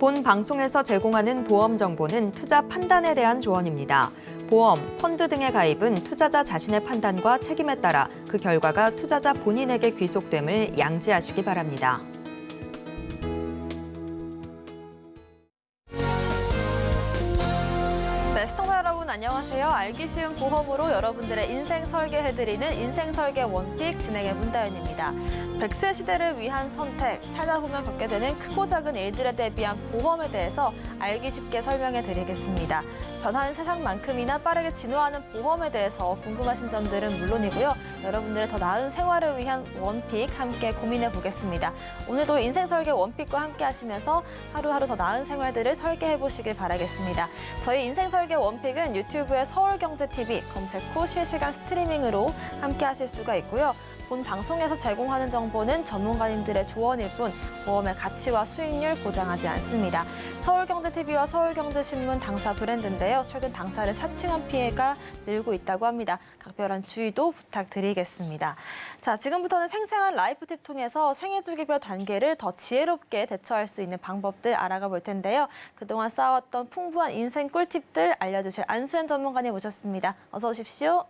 본 방송에서 제공하는 보험 정보는 투자 판단에 대한 조언입니다. 보험, 펀드 등의 가입은 투자자 자신의 판단과 책임에 따라 그 결과가 투자자 본인에게 귀속됨을 양지하시기 바랍니다. 네, 시청자 여러분 안녕하세요. 알기 쉬운 보험으로 여러분들의 인생 설계해드리는 인생설계 원픽 진행의 문다윤입니다. 100세 시대를 위한 선택, 살다 보면 겪게 되는 크고 작은 일들에 대비한 보험에 대해서 알기 쉽게 설명해드리겠습니다. 변하는 세상만큼이나 빠르게 진화하는 보험에 대해서 궁금하신 점들은 물론이고요. 여러분들의 더 나은 생활을 위한 원픽 함께 고민해보겠습니다. 오늘도 인생설계 원픽과 함께 하시면서 하루하루 더 나은 생활들을 설계해보시길 바라겠습니다. 저희 인생설계 원픽은 유튜브의 서울경제TV 검색 후 실시간 스트리밍으로 함께 하실 수가 있고요. 본 방송에서 제공하는 정보는 전문가님들의 조언일 뿐 보험의 가치와 수익률 보장하지 않습니다. 서울경제TV와 서울경제신문 당사 브랜드인데요. 최근 당사를 사칭한 피해가 늘고 있다고 합니다. 각별한 주의도 부탁드리겠습니다. 자, 지금부터는 생생한 라이프 팁 통해서 생애주기별 단계를 더 지혜롭게 대처할 수 있는 방법들 알아가 볼 텐데요. 그동안 쌓아왔던 풍부한 인생 꿀팁들 알려주실 안수현 전문가님 모셨습니다. 어서 오십시오.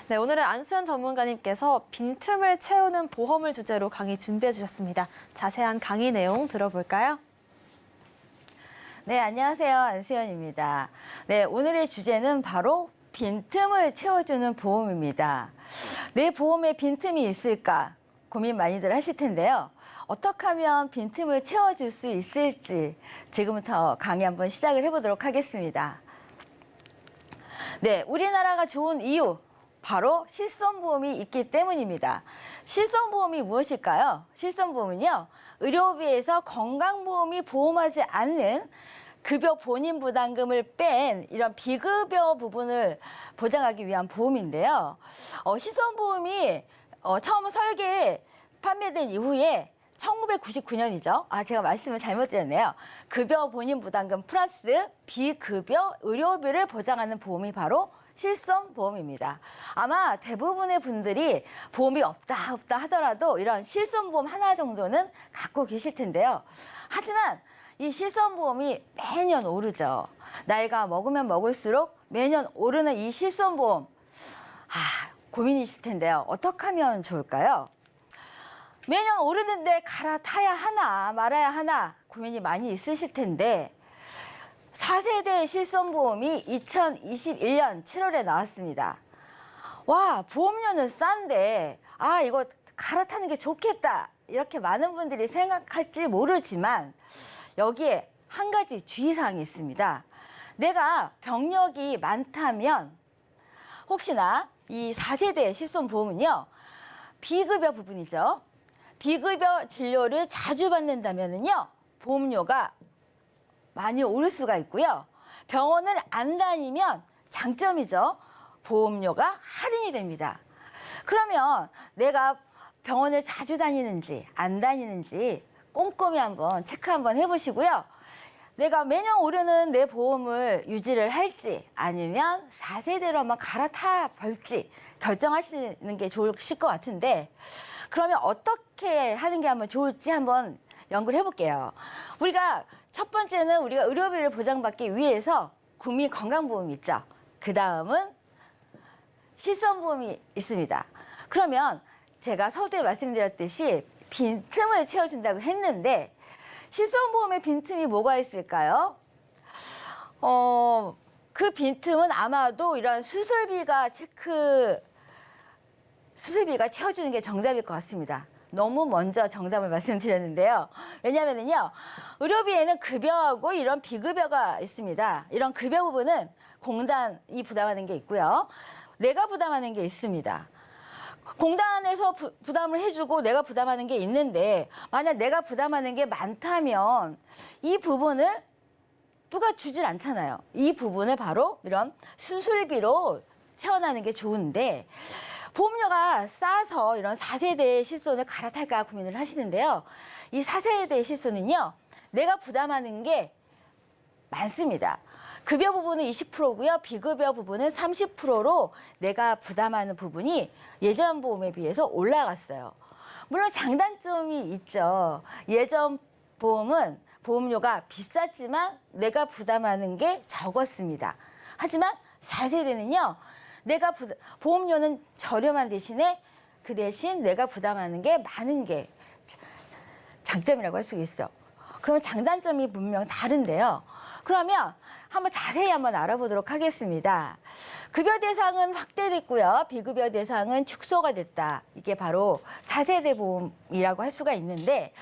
네, 오늘은 안수현 전문가님께서 빈틈을 채우는 보험을 주제로 강의 준비해 주셨습니다. 자세한 강의 내용 들어볼까요? 네, 안녕하세요. 안수현입니다. 네, 오늘의 주제는 바로 빈틈을 채워주는 보험입니다. 내 보험에 빈틈이 있을까 고민 많이들 하실 텐데요. 어떻게 하면 빈틈을 채워줄 수 있을지 지금부터 강의 한번 시작을 해보도록 하겠습니다. 네, 우리나라가 좋은 이유 바로 실손보험이 있기 때문입니다. 실손보험이 무엇일까요? 실손보험은요, 의료비에서 건강보험이 보험하지 않는 급여 본인 부담금을 뺀 이런 비급여 부분을 보장하기 위한 보험인데요. 실손보험이 처음 설계 판매된 이후에 1999년이죠. 제가 말씀을 잘못드렸네요. 급여 본인 부담금 플러스 비급여 의료비를 보장하는 보험이 바로 실손보험입니다. 아마 대부분의 분들이 보험이 없다 하더라도 이런 실손보험 하나 정도는 갖고 계실 텐데요. 하지만 이 실손보험이 매년 오르죠. 나이가 먹으면 먹을수록 매년 오르는 이 실손보험, 고민이실 텐데요. 어떻게 하면 좋을까요? 매년 오르는데 갈아타야 하나 말아야 하나 고민이 많이 있으실 텐데 4세대 실손보험이 2021년 7월에 나왔습니다. 와, 보험료는 싼데 이거 갈아타는 게 좋겠다 이렇게 많은 분들이 생각할지 모르지만 여기에 한 가지 주의사항이 있습니다. 내가 병력이 많다면 혹시나 이 4세대 실손보험은요, 비급여 부분이죠. 비급여 진료를 자주 받는다면요, 보험료가 많이 오를 수가 있고요. 병원을 안 다니면 장점이죠. 보험료가 할인이 됩니다. 그러면 내가 병원을 자주 다니는지 안 다니는지 꼼꼼히 한번 체크 한번 해보시고요. 내가 매년 오르는 내 보험을 유지를 할지 아니면 4세대로 한번 갈아타 볼지 결정하시는 게 좋으실 것 같은데, 그러면 어떻게 하는 게 한번 좋을지 한번 연구를 해볼게요. 우리가 첫 번째는 우리가 의료비를 보장받기 위해서 국민건강보험이 있죠. 그 다음은 실손보험이 있습니다. 그러면 제가 서두에 말씀드렸듯이 빈틈을 채워준다고 했는데 실손보험의 빈틈이 뭐가 있을까요? 그 빈틈은 아마도 이런 수술비가 채워주는 게 정답일 것 같습니다. 너무 먼저 정답을 말씀드렸는데요. 왜냐하면요, 의료비에는 급여하고 이런 비급여가 있습니다. 이런 급여 부분은 공단이 부담하는 게 있고요. 내가 부담하는 게 있습니다. 공단에서 부담을 해주고 내가 부담하는 게 있는데 만약 내가 부담하는 게 많다면 이 부분을 누가 주질 않잖아요. 이 부분을 바로 이런 수술비로 채워나는 게 좋은데 보험료가 싸서 이런 4세대 실손을 갈아탈까 고민을 하시는데요. 이 4세대 실손은요, 내가 부담하는 게 많습니다. 급여 부분은 20%고요. 비급여 부분은 30%로 내가 부담하는 부분이 예전 보험에 비해서 올라갔어요. 물론 장단점이 있죠. 예전 보험은 보험료가 비쌌지만 내가 부담하는 게 적었습니다. 하지만 4세대는요. 보험료는 저렴한 대신에 그 대신 내가 부담하는 게 많은 게 장점이라고 할 수 있어. 그럼 장단점이 분명 다른데요. 그러면 자세히 한번 알아보도록 하겠습니다. 급여 대상은 확대됐고요. 비급여 대상은 축소가 됐다. 이게 바로 4세대 보험이라고 할 수가 있는데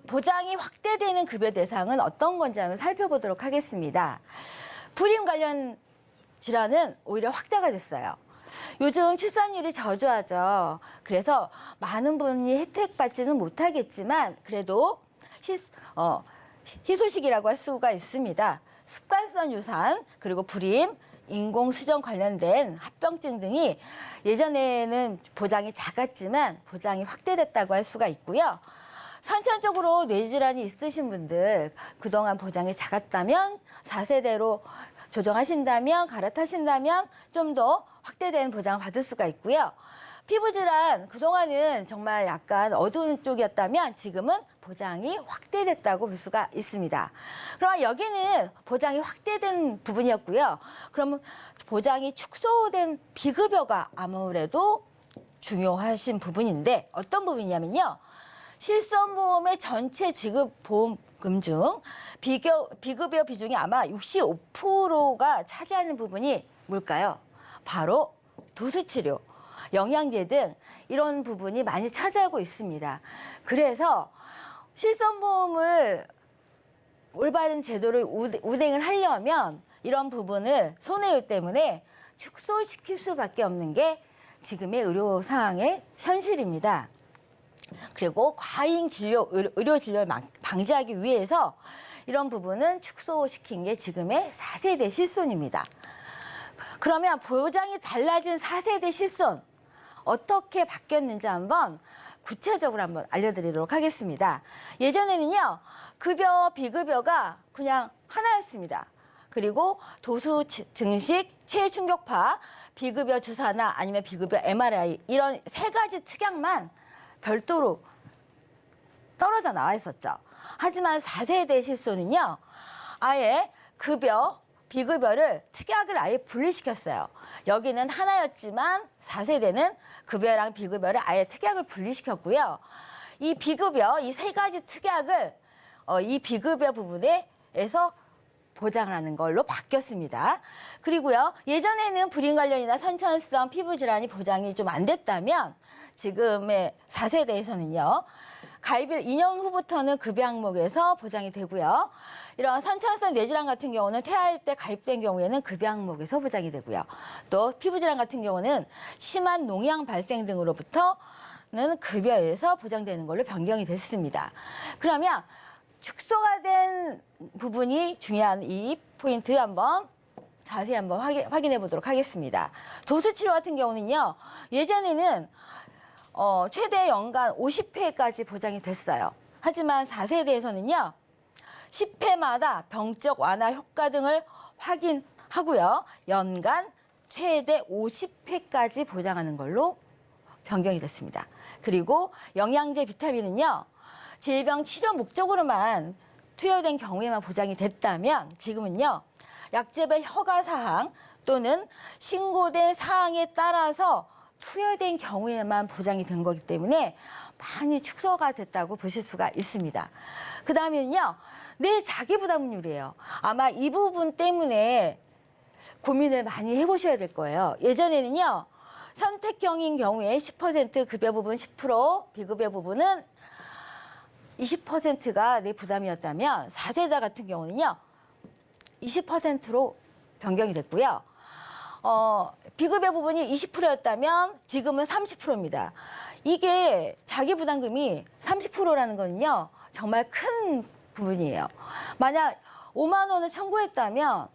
보장이 확대되는 급여 대상은 어떤 건지 한번 살펴보도록 하겠습니다. 불임 관련 질환은 오히려 확대가 됐어요. 요즘 출산율이 저조하죠. 그래서 많은 분이 혜택받지는 못하겠지만 그래도 희소식이라고 할 수가 있습니다. 습관성 유산, 그리고 불임, 인공수정 관련된 합병증 등이 예전에는 보장이 작았지만 보장이 확대됐다고 할 수가 있고요. 선천적으로 뇌질환이 있으신 분들 그동안 보장이 작았다면 4세대로 조정하신다면 갈아타신다면 좀 더 확대된 보장을 받을 수가 있고요. 피부질환 그동안은 정말 약간 어두운 쪽이었다면 지금은 보장이 확대됐다고 볼 수가 있습니다. 그럼 여기는 보장이 확대된 부분이었고요. 그러면 보장이 축소된 비급여가 아무래도 중요하신 부분인데 어떤 부분이냐면요. 실손보험의 전체 지급 보험금 중 비급여 비중이 아마 65%가 차지하는 부분이 뭘까요? 바로 도수치료, 영양제 등 이런 부분이 많이 차지하고 있습니다. 그래서 실손보험을 올바른 제도를 운행을 하려면 이런 부분을 손해율 때문에 축소시킬 수밖에 없는 게 지금의 의료 상황의 현실입니다. 그리고 과잉 의료 진료를 방지하기 위해서 이런 부분은 축소시킨 게 지금의 4세대 실손입니다. 그러면 보장이 달라진 4세대 실손 어떻게 바뀌었는지 한번 구체적으로 한번 알려드리도록 하겠습니다. 예전에는요, 급여, 비급여가 그냥 하나였습니다. 그리고 도수 증식, 체외 충격파, 비급여 주사나 아니면 비급여 MRI 이런 세 가지 특약만 별도로 떨어져 나와 있었죠. 하지만 4세대 실손은요, 아예 급여, 비급여를 특약을 아예 분리시켰어요. 여기는 하나였지만 4세대는 급여랑 비급여를 아예 특약을 분리시켰고요. 이 비급여, 이 세 가지 특약을 이 비급여 부분에서 보장을 하는 걸로 바뀌었습니다. 그리고요, 예전에는 불임 관련이나 선천성 피부 질환이 보장이 좀 안 됐다면 지금의 4세대에서는요. 가입일 2년 후부터는 급여 항목에서 보장이 되고요. 이런 선천성 뇌질환 같은 경우는 태아일 때 가입된 경우에는 급여 항목에서 보장이 되고요. 또 피부질환 같은 경우는 심한 농양 발생 등으로부터는 급여에서 보장되는 걸로 변경이 됐습니다. 그러면 축소가 된 부분이 중요한 이 포인트 한번 자세히 한번 확인해 보도록 하겠습니다. 도수치료 같은 경우는요. 예전에는 최대 연간 50회까지 보장이 됐어요. 하지만 4세대에서는요. 10회마다 병적 완화 효과 등을 확인하고요. 연간 최대 50회까지 보장하는 걸로 변경이 됐습니다. 그리고 영양제 비타민은요. 질병 치료 목적으로만 투여된 경우에만 보장이 됐다면 지금은요. 약제별 허가 사항 또는 신고된 사항에 따라서 투여된 경우에만 보장이 된 거기 때문에 많이 축소가 됐다고 보실 수가 있습니다. 그 다음에는요. 내 자기 부담률이에요. 아마 이 부분 때문에 고민을 많이 해보셔야 될 거예요. 예전에는요. 선택형인 경우에 10% 급여 부분 10%, 비급여 부분은 20%가 내 부담이었다면 4세대 같은 경우는요. 20%로 변경이 됐고요. 비급여 부분이 20%였다면 지금은 30%입니다. 이게 자기 부담금이 30%라는 거는요. 정말 큰 부분이에요. 만약 5만 원을 청구했다면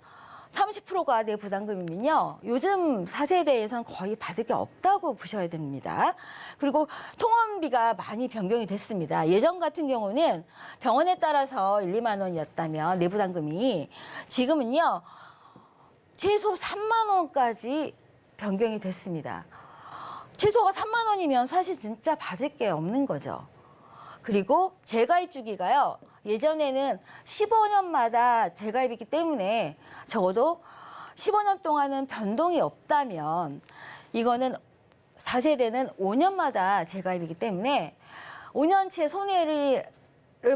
30%가 내 부담금이면요. 요즘 4세대에선 거의 받을 게 없다고 보셔야 됩니다. 그리고 통원비가 많이 변경이 됐습니다. 예전 같은 경우는 병원에 따라서 1, 2만 원이었다면 내 부담금이 지금은요. 최소 3만 원까지 변경이 됐습니다. 최소가 3만 원이면 사실 진짜 받을 게 없는 거죠. 그리고 재가입 주기가요. 예전에는 15년마다 재가입이기 때문에 적어도 15년 동안은 변동이 없다면 이거는 4세대는 5년마다 재가입이기 때문에 5년치의 손해를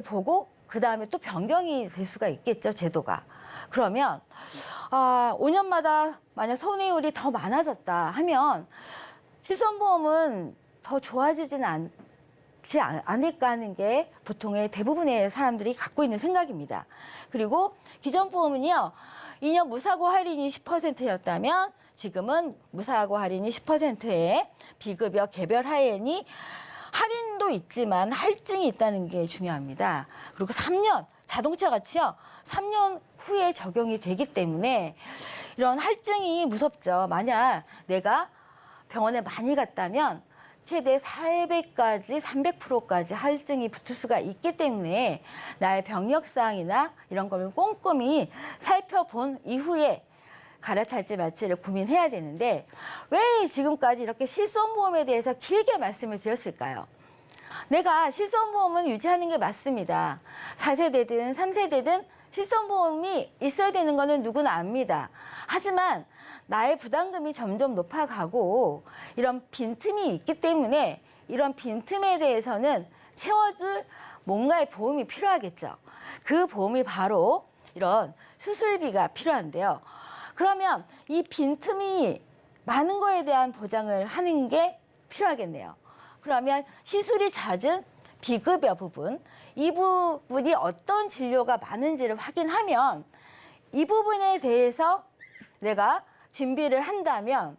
보고 그다음에 또 변경이 될 수가 있겠죠, 제도가. 그러면 5년마다 만약 손해율이 더 많아졌다 하면 실손보험은 더 좋아지지는 않을까 하는 게 보통의 대부분의 사람들이 갖고 있는 생각입니다. 그리고 기존 보험은요, 2년 무사고 할인이 10%였다면 지금은 무사고 할인이 10%에 비급여 개별 할인이 할인도 있지만 할증이 있다는 게 중요합니다. 그리고 3년, 자동차 같이요, 3년 후에 적용이 되기 때문에 이런 할증이 무섭죠. 만약 내가 병원에 많이 갔다면 최대 400까지 300%까지 할증이 붙을 수가 있기 때문에 나의 병력사항이나 이런 걸 꼼꼼히 살펴본 이후에 갈아탈지 말지를 고민해야 되는데 왜 지금까지 이렇게 실손보험에 대해서 길게 말씀을 드렸을까요? 내가 실손보험은 유지하는 게 맞습니다. 4세대든 3세대든 실손보험이 있어야 되는 거는 누구나 압니다. 하지만 나의 부담금이 점점 높아가고 이런 빈틈이 있기 때문에 이런 빈틈에 대해서는 채워줄 뭔가의 보험이 필요하겠죠. 그 보험이 바로 이런 수술비가 필요한데요. 그러면 이 빈틈이 많은 거에 대한 보장을 하는 게 필요하겠네요. 그러면 시술이 잦은 비급여 부분, 이 부분이 어떤 진료가 많은지를 확인하면 이 부분에 대해서 내가 준비를 한다면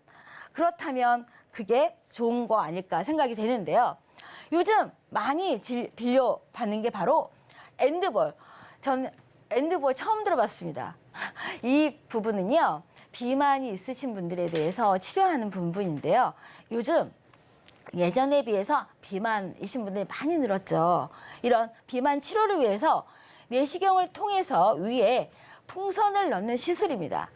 그렇다면 그게 좋은 거 아닐까 생각이 되는데요. 요즘 많이 빌려받는 게 바로 엔드볼. 전 엔드볼 처음 들어봤습니다. 이 부분은요, 비만이 있으신 분들에 대해서 치료하는 부분인데요. 요즘 예전에 비해서 비만이신 분들이 많이 늘었죠. 이런 비만 치료를 위해서 내시경을 통해서 위에 풍선을 넣는 시술입니다.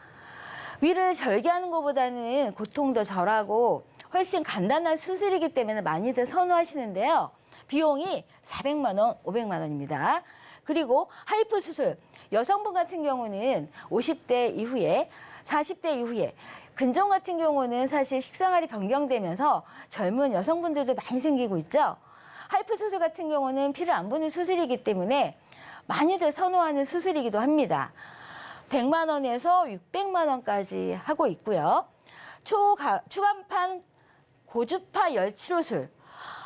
위를 절개하는 것보다는 고통도 덜하고 훨씬 간단한 수술이기 때문에 많이들 선호하시는데요. 비용이 400만 원, 500만 원입니다. 그리고 하이프 수술, 여성분 같은 경우는 50대 이후에, 40대 이후에, 근종 같은 경우는 사실 식생활이 변경되면서 젊은 여성분들도 많이 생기고 있죠. 하이프 수술 같은 경우는 피를 안 보는 수술이기 때문에 많이들 선호하는 수술이기도 합니다. 100만 원에서 600만 원까지 하고 있고요. 추간판 고주파 열치료술.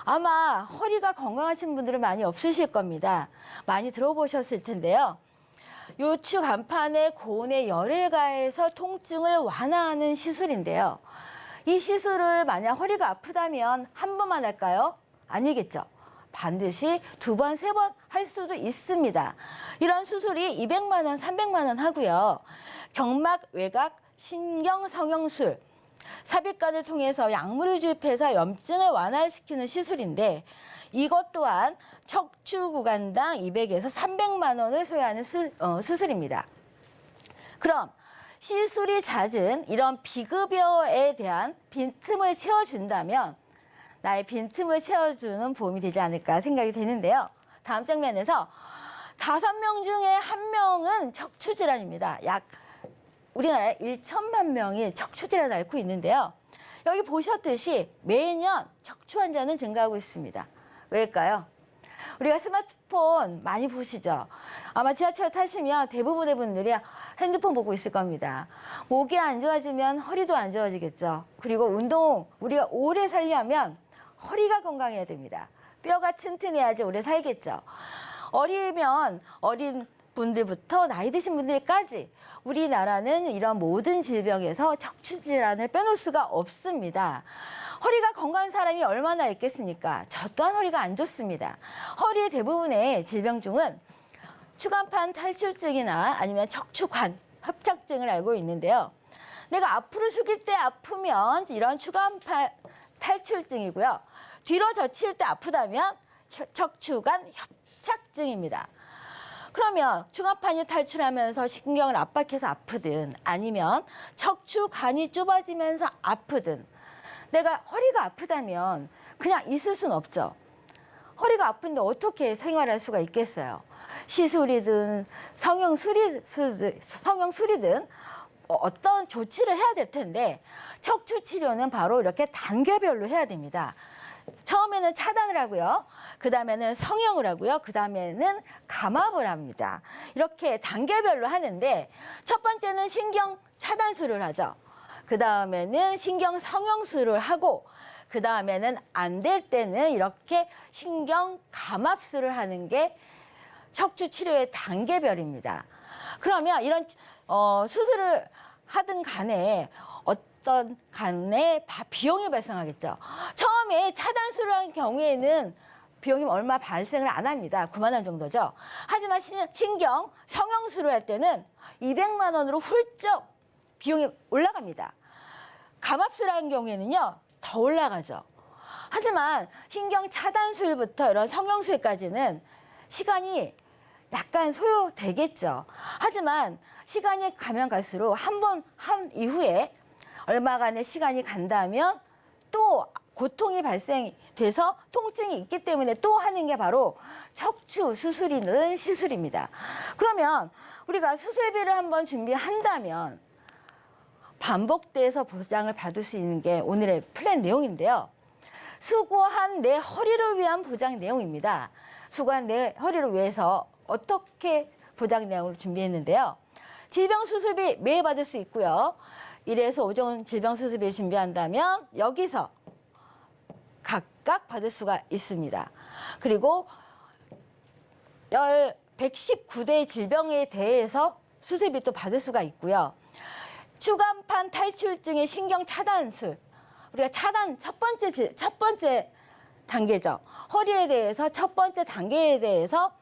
아마 허리가 건강하신 분들은 많이 없으실 겁니다. 많이 들어보셨을 텐데요. 요 추간판에 고온에 열을 가해서 통증을 완화하는 시술인데요. 이 시술을 만약 허리가 아프다면 한 번만 할까요? 아니겠죠. 반드시 2번, 3번 할 수도 있습니다. 이런 수술이 200만 원, 300만 원 하고요. 경막 외곽 신경성형술, 삽입관을 통해서 약물을 주입해서 염증을 완화시키는 시술인데 이것 또한 척추 구간당 200에서 300만 원을 소요하는 수술입니다. 그럼 시술이 잦은 이런 비급여에 대한 빈틈을 채워준다면 나의 빈틈을 채워주는 보험이 되지 않을까 생각이 되는데요. 다음 장면에서 5명 중에 1명은 척추질환입니다. 약 우리나라에 1천만 명이 척추질환을 앓고 있는데요. 여기 보셨듯이 매년 척추 환자는 증가하고 있습니다. 왜일까요? 우리가 스마트폰 많이 보시죠? 아마 지하철 타시면 대부분의 분들이 핸드폰 보고 있을 겁니다. 목이 안 좋아지면 허리도 안 좋아지겠죠. 그리고 운동, 우리가 오래 살려면 허리가 건강해야 됩니다. 뼈가 튼튼해야지 오래 살겠죠. 어리면 어린 분들부터 나이 드신 분들까지 우리나라는 이런 모든 질병에서 척추질환을 빼놓을 수가 없습니다. 허리가 건강한 사람이 얼마나 있겠습니까? 저 또한 허리가 안 좋습니다. 허리의 대부분의 질병 중은 추간판 탈출증이나 아니면 척추관 협착증을 알고 있는데요. 내가 앞으로 숙일 때 아프면 이런 추간판 탈출증이고요. 뒤로 젖힐 때 아프다면 척추관 협착증입니다. 그러면 추간판이 탈출하면서 신경을 압박해서 아프든 아니면 척추관이 좁아지면서 아프든 내가 허리가 아프다면 그냥 있을 수는 없죠. 허리가 아픈데 어떻게 생활할 수가 있겠어요? 시술이든 성형술이든 어떤 조치를 해야 될 텐데 척추 치료는 바로 이렇게 단계별로 해야 됩니다. 처음에는 차단을 하고요. 그 다음에는 성형을 하고요. 그 다음에는 감압을 합니다. 이렇게 단계별로 하는데 첫 번째는 신경 차단술을 하죠. 그 다음에는 신경 성형술을 하고 그 다음에는 안 될 때는 이렇게 신경 감압술을 하는 게 척추 치료의 단계별입니다. 그러면 이런 수술을 하든 간에 어떤 간에 비용이 발생하겠죠. 처음에 차단술을 한 경우에는 비용이 얼마 발생을 안 합니다. 9만 원 정도죠. 하지만 신경 성형술을 할 때는 200만 원으로 훌쩍 비용이 올라갑니다. 감압술하는 경우에는요, 더 올라가죠. 하지만 신경 차단술부터 이런 성형술까지는 시간이 약간 소요되겠죠. 하지만 시간이 가면 갈수록 한 번 한 이후에 얼마간의 시간이 간다면 또 고통이 발생돼서 통증이 있기 때문에 또 하는 게 바로 척추 수술이든 시술입니다. 그러면 우리가 수술비를 한번 준비한다면 반복돼서 보장을 받을 수 있는 게 오늘의 플랜 내용인데요. 수고한 내 허리를 위한 보장 내용입니다. 수고한 내 허리를 위해서 어떻게 보장 내용을 준비했는데요. 질병 수술비 매일 받을 수 있고요. 1에서 5종 질병 수술비 준비한다면 여기서 각각 받을 수가 있습니다. 그리고 119대 질병에 대해서 수술비 또 받을 수가 있고요. 추간판 탈출증의 신경 차단술. 우리가 차단 첫 번째 단계죠. 허리에 대해서 첫 번째 단계에 대해서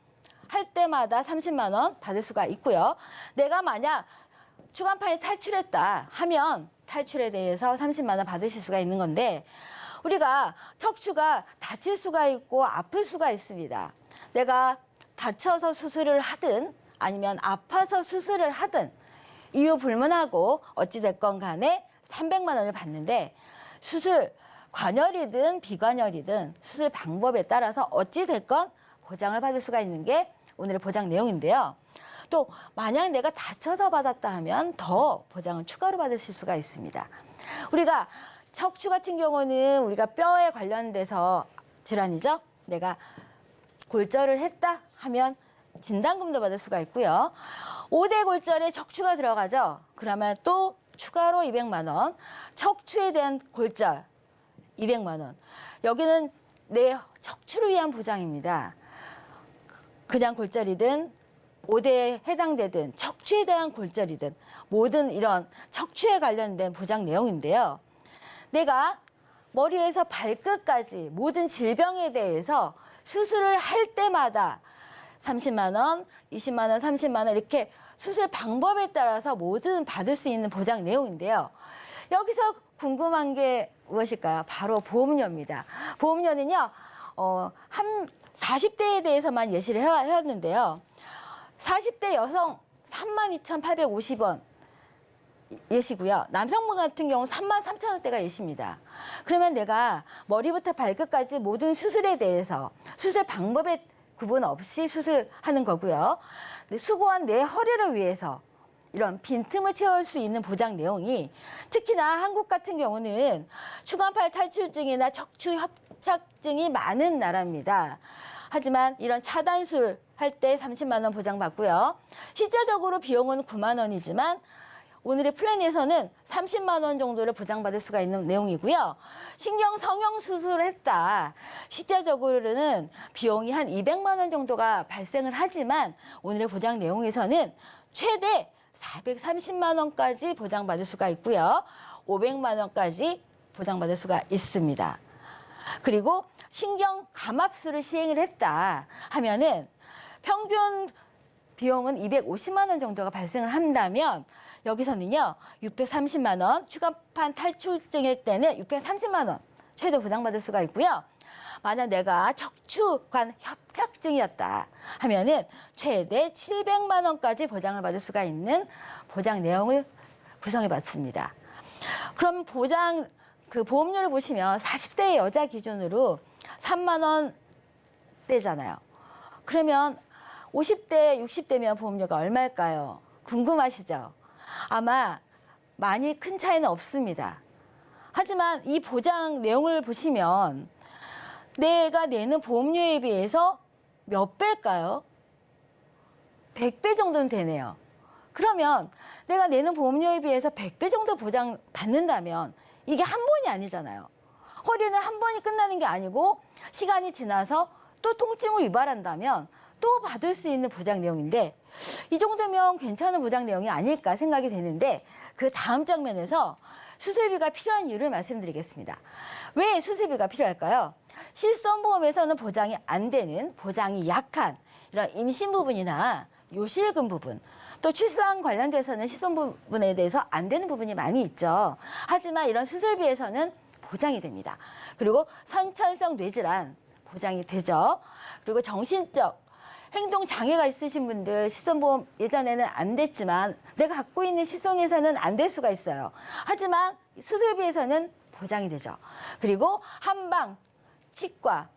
할 때마다 30만 원 받을 수가 있고요. 내가 만약 추간판이 탈출했다 하면 탈출에 대해서 30만 원 받으실 수가 있는 건데 우리가 척추가 다칠 수가 있고 아플 수가 있습니다. 내가 다쳐서 수술을 하든 아니면 아파서 수술을 하든 이유 불문하고 어찌됐건 간에 300만 원을 받는데 수술 관열이든 비관열이든 수술 방법에 따라서 어찌됐건 보장을 받을 수가 있는 게 오늘의 보장 내용인데요. 또 만약 내가 다쳐서 받았다 하면 더 보장을 추가로 받으실 수가 있습니다. 우리가 척추 같은 경우는 우리가 뼈에 관련돼서 질환이죠. 내가 골절을 했다 하면 진단금도 받을 수가 있고요. 5대 골절에 척추가 들어가죠. 그러면 또 추가로 200만 원. 척추에 대한 골절 200만 원. 여기는 내 척추를 위한 보장입니다. 그냥 골절이든 5대에 해당되든 척추에 대한 골절이든 모든 이런 척추에 관련된 보장 내용인데요. 내가 머리에서 발끝까지 모든 질병에 대해서 수술을 할 때마다 30만 원, 20만 원, 30만 원 이렇게 수술 방법에 따라서 모든 받을 수 있는 보장 내용인데요. 여기서 궁금한 게 무엇일까요? 바로 보험료입니다. 보험료는요, 한 40대에 대해서만 예시를 해왔는데요. 40대 여성 32,850원 예시고요. 남성분 같은 경우 33,000원대가 예시입니다. 그러면 내가 머리부터 발끝까지 모든 수술에 대해서 수술 방법에 구분 없이 수술하는 거고요. 수고한 내 허리를 위해서 이런 빈틈을 채울 수 있는 보장 내용이 특히나 한국 같은 경우는 추간판 탈출증이나 척추 협착증이 많은 나라입니다. 하지만 이런 차단술 할 때 30만 원 보장받고요. 실제적으로 비용은 9만 원이지만 오늘의 플랜에서는 30만 원 정도를 보장받을 수가 있는 내용이고요. 신경 성형 수술을 했다. 실제적으로는 비용이 한 200만 원 정도가 발생을 하지만 오늘의 보장 내용에서는 최대 430만 원까지 보장받을 수가 있고요. 500만 원까지 보장받을 수가 있습니다. 그리고 신경 감압술을 시행을 했다 하면은 평균 비용은 250만 원 정도가 발생을 한다면 여기서는요 630만 원, 추간판 탈출증일 때는 630만 원 최대 보장받을 수가 있고요. 만약 내가 척추관 협착증이었다 하면은 최대 700만 원까지 보장을 받을 수가 있는 보장 내용을 구성해 봤습니다. 그럼 보장 그 보험료를 보시면 40대 여자 기준으로 3만 원대잖아요. 그러면 50대, 60대면 보험료가 얼마일까요? 궁금하시죠? 아마 많이 큰 차이는 없습니다. 하지만 이 보장 내용을 보시면 내가 내는 보험료에 비해서 몇 배일까요? 100배 정도는 되네요. 그러면 내가 내는 보험료에 비해서 100배 정도 보장 받는다면 이게 한 번이 아니잖아요. 허리는 한 번이 끝나는 게 아니고 시간이 지나서 또 통증을 유발한다면 또 받을 수 있는 보장 내용인데 이 정도면 괜찮은 보장 내용이 아닐까 생각이 되는데 그 다음 장면에서 수술비가 필요한 이유를 말씀드리겠습니다. 왜 수술비가 필요할까요? 실손보험에서는 보장이 안 되는, 보장이 약한 이런 임신 부분이나 요실금 부분, 또 출산 관련돼서는 실손 부분에 대해서 안 되는 부분이 많이 있죠. 하지만 이런 수술비에서는 보장이 됩니다. 그리고 선천성 뇌질환 보장이 되죠. 그리고 정신적 행동 장애가 있으신 분들 실손보험 예전에는 안 됐지만 내가 갖고 있는 실손에서는 안 될 수가 있어요. 하지만 수술비에서는 보장이 되죠. 그리고 한방, 치과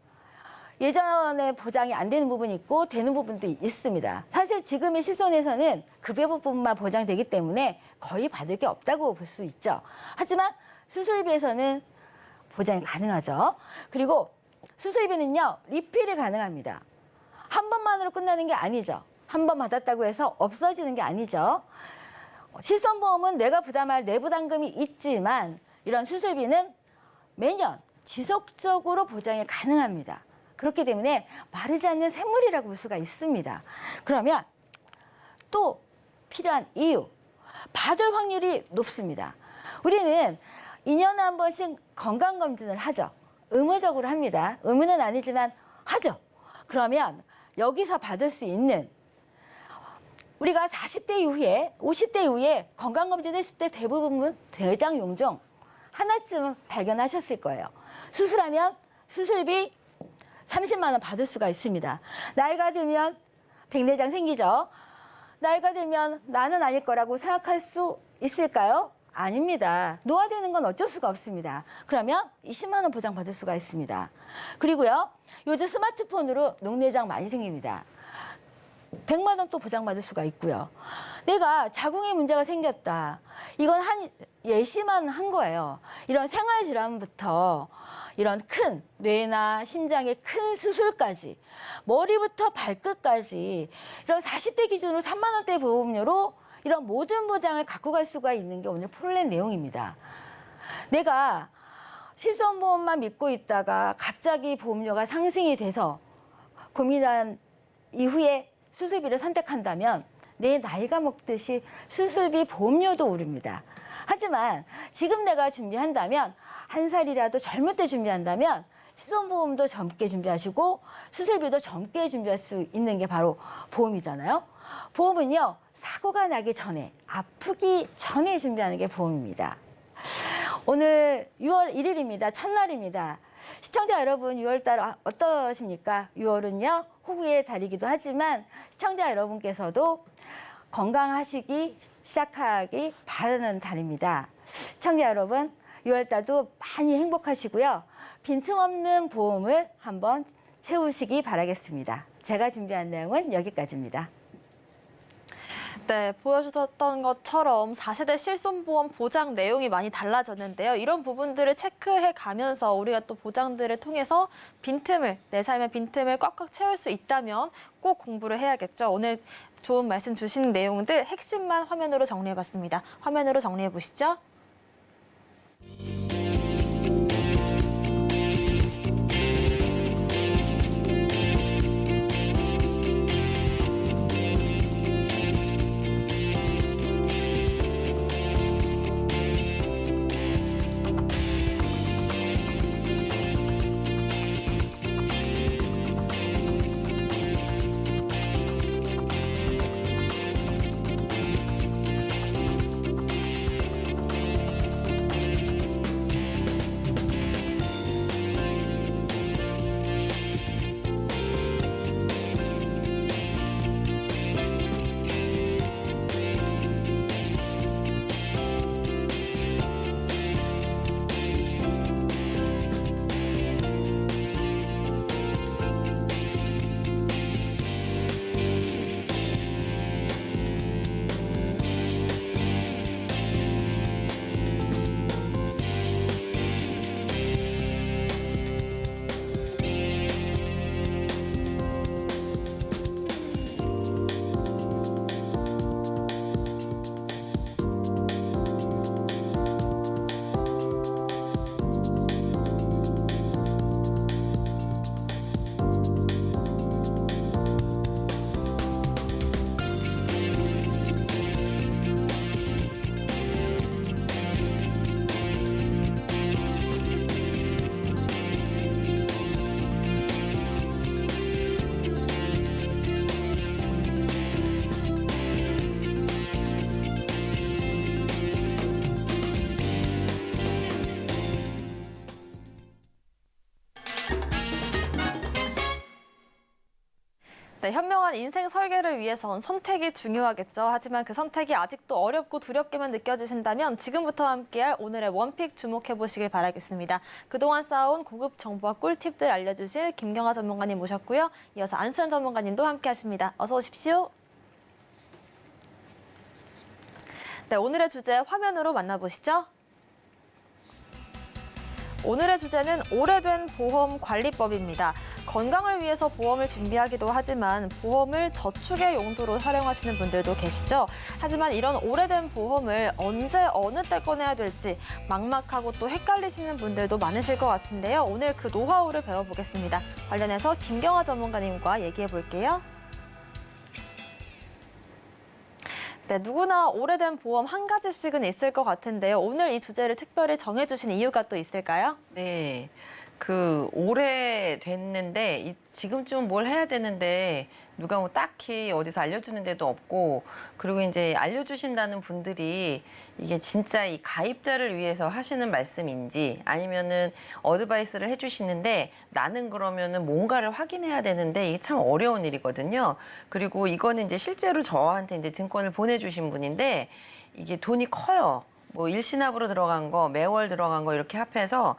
예전에 보장이 안 되는 부분이 있고 되는 부분도 있습니다. 사실 지금의 실손에서는 급여 부분만 보장되기 때문에 거의 받을 게 없다고 볼 수 있죠. 하지만 수술비에서는 보장이 가능하죠. 그리고 수술비는요, 리필이 가능합니다. 한 번만으로 끝나는 게 아니죠. 한 번 받았다고 해서 없어지는 게 아니죠. 실손보험은 내가 부담할 내부담금이 있지만 이런 수술비는 매년 지속적으로 보장이 가능합니다. 그렇기 때문에 마르지 않는 샘물이라고 볼 수가 있습니다. 그러면 또 필요한 이유, 받을 확률이 높습니다. 우리는 2년에 한 번씩 건강검진을 하죠. 의무적으로 합니다. 의무는 아니지만 하죠. 그러면 여기서 받을 수 있는 우리가 40대 이후에 50대 이후에 건강검진 했을 때 대부분은 대장 용종 하나쯤 발견하셨을 거예요. 수술하면 수술비 30만 원 받을 수가 있습니다. 나이가 들면 백내장 생기죠. 나이가 들면 나는 아닐 거라고 생각할 수 있을까요? 아닙니다. 노화되는 건 어쩔 수가 없습니다. 그러면 20만 원 보장 받을 수가 있습니다. 그리고요, 요즘 스마트폰으로 녹내장 많이 생깁니다. 100만 원 또 보장받을 수가 있고요. 내가 자궁에 문제가 생겼다. 이건 한 예시만 한 거예요. 이런 생활질환부터 이런 큰 뇌나 심장의 큰 수술까지 머리부터 발끝까지 이런 40대 기준으로 3만 원대 보험료로 이런 모든 보장을 갖고 갈 수가 있는 게 오늘 플랜 내용입니다. 내가 실손보험만 믿고 있다가 갑자기 보험료가 상승이 돼서 고민한 이후에 수술비를 선택한다면 내 나이가 먹듯이 수술비 보험료도 오릅니다. 하지만 지금 내가 준비한다면 한 살이라도 젊을 때 준비한다면 실손보험도 젊게 준비하시고 수술비도 젊게 준비할 수 있는 게 바로 보험이잖아요. 보험은요, 사고가 나기 전에, 아프기 전에 준비하는 게 보험입니다. 오늘 6월 1일입니다. 첫날입니다. 시청자 여러분, 6월달 어떠십니까? 6월은요, 호구의 달이기도 하지만 시청자 여러분께서도 건강하시기 시작하기 바라는 달입니다. 시청자 여러분, 6월달도 많이 행복하시고요. 빈틈없는 보험을 한번 채우시기 바라겠습니다. 제가 준비한 내용은 여기까지입니다. 네, 보여주셨던 것처럼 4세대 실손보험 보장 내용이 많이 달라졌는데요. 이런 부분들을 체크해 가면서 우리가 또 보장들을 통해서 빈틈을, 내 삶의 빈틈을 꽉꽉 채울 수 있다면 꼭 공부를 해야겠죠. 오늘 좋은 말씀 주신 내용들 핵심만 화면으로 정리해봤습니다. 화면으로 정리해 보시죠. 네, 현명한 인생 설계를 위해선 선택이 중요하겠죠. 하지만 그 선택이 아직도 어렵고 두렵게만 느껴지신다면 지금부터 함께할 오늘의 원픽 주목해 보시길 바라겠습니다. 그동안 쌓아온 고급 정보와 꿀팁들 알려주실 김경아 전문가님 모셨고요. 이어서 안수현 전문가님도 함께하십니다. 어서 오십시오. 네, 오늘의 주제 화면으로 만나보시죠. 오늘의 주제는 오래된 보험 관리법입니다. 건강을 위해서 보험을 준비하기도 하지만 보험을 저축의 용도로 활용하시는 분들도 계시죠. 하지만 이런 오래된 보험을 언제 어느 때 꺼내야 될지 막막하고 또 헷갈리시는 분들도 많으실 것 같은데요. 오늘 그 노하우를 배워보겠습니다. 관련해서 김경아 전문가님과 얘기해 볼게요. 네, 누구나 오래된 보험 한 가지씩은 있을 것 같은데요. 오늘 이 주제를 특별히 정해주신 이유가 또 있을까요? 네, 오래됐는데 지금쯤은 뭘 해야 되는데 누가 뭐 딱히 어디서 알려주는 데도 없고, 그리고 이제 알려주신다는 분들이 이게 진짜 이 가입자를 위해서 하시는 말씀인지 아니면은 어드바이스를 해주시는데 나는 그러면은 뭔가를 확인해야 되는데 이게 참 어려운 일이거든요. 그리고 이거는 이제 실제로 저한테 이제 증권을 보내주신 분인데 이게 돈이 커요. 뭐 일시납으로 들어간 거, 매월 들어간 거 이렇게 합해서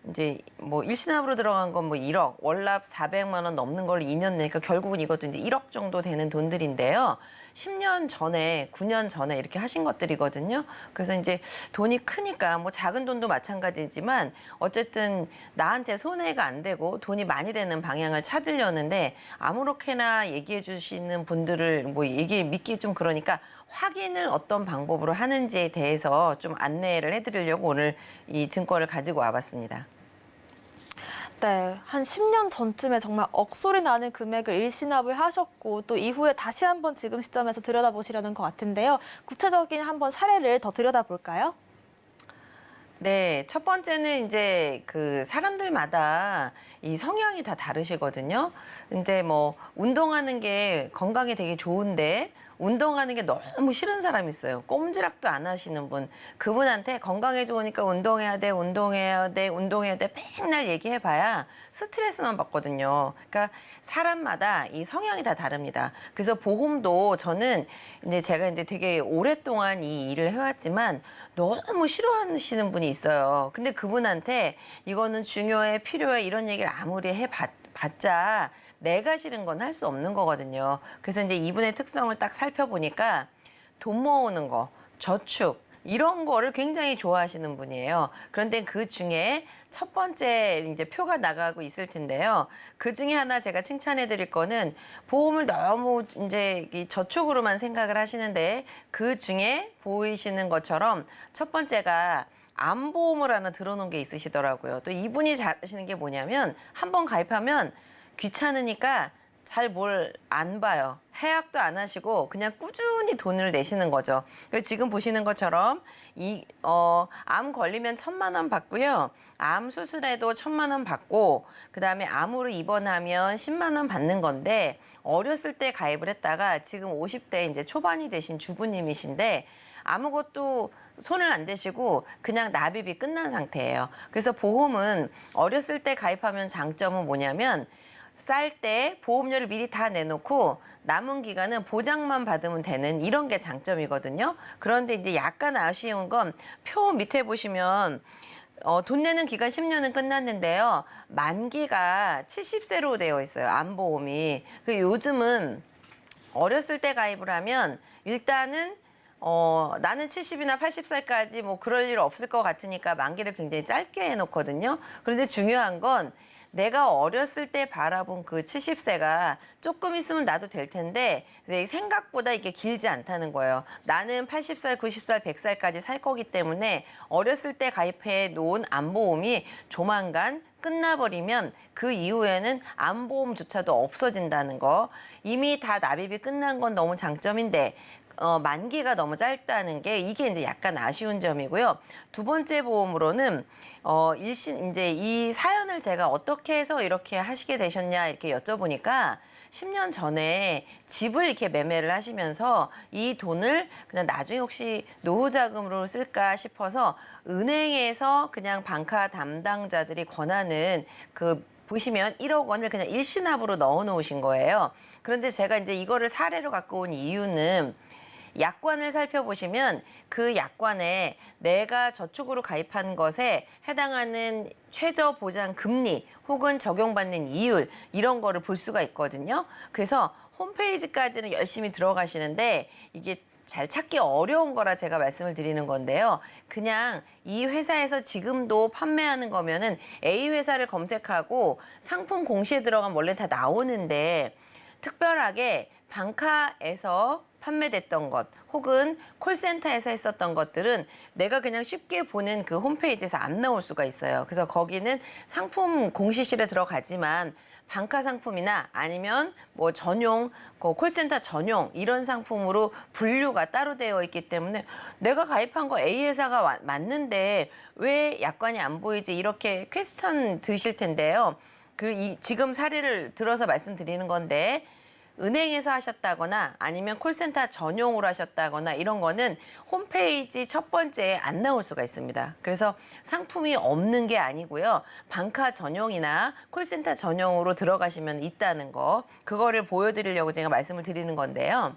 이제 뭐 일시납으로 들어간 건 뭐 1억, 월납 400만 원 넘는 걸 2년 내니까 결국은 이것도 이제 1억 정도 되는 돈들인데요. 10년 전에, 9년 전에 이렇게 하신 것들이거든요. 그래서 이제 돈이 크니까 뭐 작은 돈도 마찬가지지만 어쨌든 나한테 손해가 안 되고 돈이 많이 되는 방향을 찾으려는데 아무렇게나 얘기해 주시는 분들을 뭐 얘기 믿기 좀 그러니까 확인을 어떤 방법으로 하는지에 대해서 좀 안내를 해드리려고 오늘 이 증권을 가지고 와봤습니다. 네, 한 10년 전쯤에 정말 억소리 나는 금액을 일시납을 하셨고 또 이후에 다시 한번 지금 시점에서 들여다보시려는 것 같은데요. 구체적인 한번 사례를 더 들여다볼까요? 네, 첫 번째는 이제 사람들마다 이 성향이 다 다르시거든요. 이제 뭐 운동하는 게 건강에 되게 좋은데 운동하는 게 너무 싫은 사람이 있어요. 꼼지락도 안 하시는 분. 그분한테 건강에 좋으니까 운동해야 돼, 운동해야 돼, 운동해야 돼 맨날 얘기해봐야 스트레스만 받거든요. 그러니까 사람마다 이 성향이 다 다릅니다. 그래서 보험도 저는 이제 제가 이제 되게 오랫동안 이 일을 해왔지만 너무 싫어하시는 분이 있어요. 근데 그분한테 이거는 중요해, 필요해 이런 얘기를 아무리 해봤자 내가 싫은 건 할 수 없는 거거든요. 그래서 이제 이분의 특성을 딱 살펴보니까 돈 모으는 거, 저축 이런 거를 굉장히 좋아하시는 분이에요. 그런데 그 중에 첫 번째 이제 표가 나가고 있을 텐데요. 그 중에 하나 제가 칭찬해 드릴 거는 보험을 너무 이제 이 저축으로만 생각을 하시는데 그 중에 보이시는 것처럼 첫 번째가 암보험을 하나 들어놓은 게 있으시더라고요. 또 이분이 잘하시는 게 뭐냐면 한번 가입하면 귀찮으니까 잘 뭘 안 봐요. 해약도 안 하시고 그냥 꾸준히 돈을 내시는 거죠. 그래서 지금 보시는 것처럼 암 걸리면 1,000만 원 받고요. 암 수술에도 1,000만 원 받고 그다음에 암으로 입원하면 10만 원 받는 건데 어렸을 때 가입을 했다가 지금 50대 이제 초반이 되신 주부님이신데 아무것도 손을 안 대시고 그냥 납입이 끝난 상태예요. 그래서 보험은 어렸을 때 가입하면 장점은 뭐냐면 쌀 때 보험료를 미리 다 내놓고 남은 기간은 보장만 받으면 되는 이런 게 장점이거든요. 그런데 이제 약간 아쉬운 건 표 밑에 보시면 돈 내는 기간 10년은 끝났는데요. 만기가 70세로 되어 있어요. 암보험이. 요즘은 어렸을 때 가입을 하면 일단은 나는 70이나 80살까지 뭐 그럴 일 없을 것 같으니까 만기를 굉장히 짧게 해놓거든요. 그런데 중요한 건 내가 어렸을 때 바라본 그 70세가 조금 있으면 나도 될 텐데 생각보다 이게 길지 않다는 거예요. 나는 80살, 90살, 100살까지 살 거기 때문에 어렸을 때 가입해 놓은 암보험이 조만간 끝나버리면 그 이후에는 암보험조차도 없어진다는 거. 이미 다 납입이 끝난 건 너무 장점인데 만기가 너무 짧다는 게 이게 이제 약간 아쉬운 점이고요. 두 번째 보험으로는 이제 이 사연을 제가 어떻게 해서 이렇게 하시게 되셨냐 이렇게 여쭤보니까 10년 전에 집을 이렇게 매매를 하시면서 이 돈을 그냥 나중에 혹시 노후 자금으로 쓸까 싶어서 은행에서 그냥 방카 담당자들이 권하는 그 보시면 1억 원을 그냥 일시납으로 넣어 놓으신 거예요. 그런데 제가 이제 이거를 사례로 갖고 온 이유는 약관을 살펴보시면 그 약관에 내가 저축으로 가입한 것에 해당하는 최저 보장 금리 혹은 적용받는 이율 이런 거를 볼 수가 있거든요. 그래서 홈페이지까지는 열심히 들어가시는데 이게 잘 찾기 어려운 거라 제가 말씀을 드리는 건데요. 그냥 이 회사에서 지금도 판매하는 거면은 A 회사를 검색하고 상품 공시에 들어가면 원래 다 나오는데 특별하게 방카에서 판매됐던 것 혹은 콜센터에서 했었던 것들은 내가 그냥 쉽게 보는 그 홈페이지에서 안 나올 수가 있어요. 그래서 거기는 상품 공시실에 들어가지만 방카 상품이나 아니면 뭐 전용, 콜센터 전용 이런 상품으로 분류가 따로 되어 있기 때문에 내가 가입한 거 A 회사가 맞는데 왜 약관이 안 보이지 이렇게 퀘스천 드실 텐데요. 지금 사례를 들어서 말씀드리는 건데 은행에서 하셨다거나 아니면 콜센터 전용으로 하셨다거나 이런 거는 홈페이지 첫 번째에 안 나올 수가 있습니다. 그래서 상품이 없는 게 아니고요. 방카 전용이나 콜센터 전용으로 들어가시면 있다는 거, 그거를 보여드리려고 제가 말씀을 드리는 건데요.